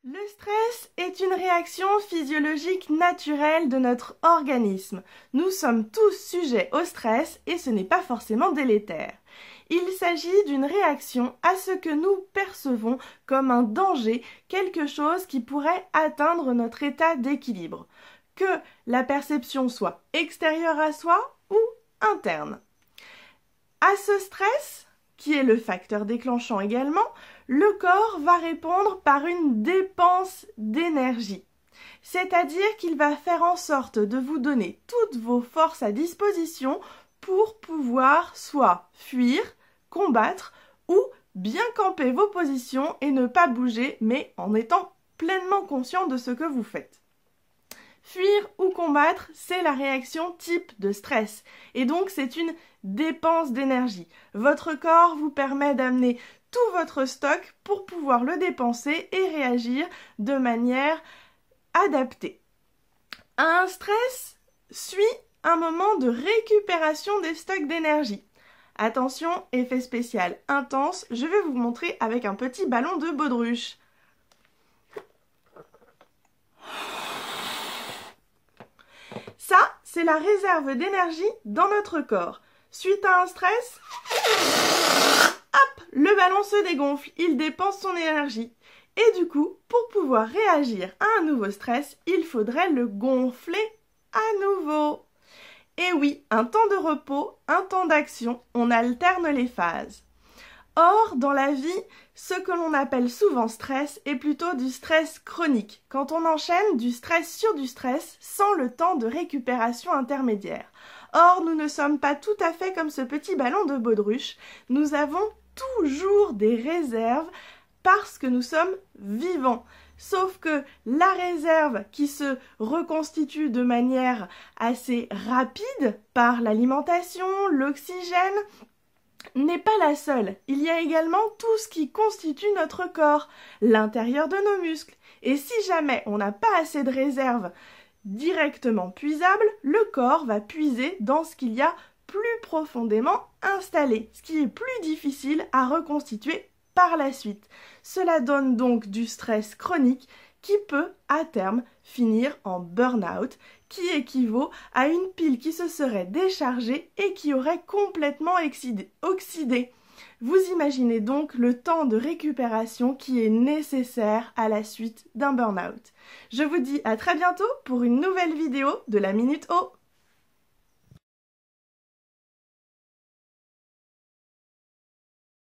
Le stress est une réaction physiologique naturelle de notre organisme. Nous sommes tous sujets au stress et ce n'est pas forcément délétère. Il s'agit d'une réaction à ce que nous percevons comme un danger, quelque chose qui pourrait atteindre notre état d'équilibre, que la perception soit extérieure à soi ou interne. À ce stress, qui est le facteur déclenchant également, le corps va répondre par une dépense d'énergie. C'est-à-dire qu'il va faire en sorte de vous donner toutes vos forces à disposition pour pouvoir soit fuir, combattre ou bien camper vos positions et ne pas bouger, mais en étant pleinement conscient de ce que vous faites. Fuir ou combattre, c'est la réaction type de stress. Et donc, c'est une dépense d'énergie. Votre corps vous permet d'amener tout votre stock pour pouvoir le dépenser et réagir de manière adaptée. Un stress suit un moment de récupération des stocks d'énergie. Attention, effet spécial intense, je vais vous montrer avec un petit ballon de baudruche. Ça, c'est la réserve d'énergie dans notre corps. Suite à un stress, hop, le ballon se dégonfle, il dépense son énergie. Et du coup, pour pouvoir réagir à un nouveau stress, il faudrait le gonfler à nouveau. Et oui, un temps de repos, un temps d'action, on alterne les phases. Or, dans la vie, ce que l'on appelle souvent stress est plutôt du stress chronique, quand on enchaîne du stress sur du stress sans le temps de récupération intermédiaire. Or, nous ne sommes pas tout à fait comme ce petit ballon de baudruche, nous avons toujours des réserves parce que nous sommes vivants. Sauf que la réserve qui se reconstitue de manière assez rapide par l'alimentation, l'oxygène, n'est pas la seule. Il y a également tout ce qui constitue notre corps, l'intérieur de nos muscles. Et si jamais on n'a pas assez de réserve directement puisable, le corps va puiser dans ce qu'il y a plus profondément installé, ce qui est plus difficile à reconstituer par la suite. Cela donne donc du stress chronique qui peut, à terme, finir en burn-out, qui équivaut à une pile qui se serait déchargée et qui aurait complètement oxydé. Vous imaginez donc le temps de récupération qui est nécessaire à la suite d'un burn-out. Je vous dis à très bientôt pour une nouvelle vidéo de la Minute O.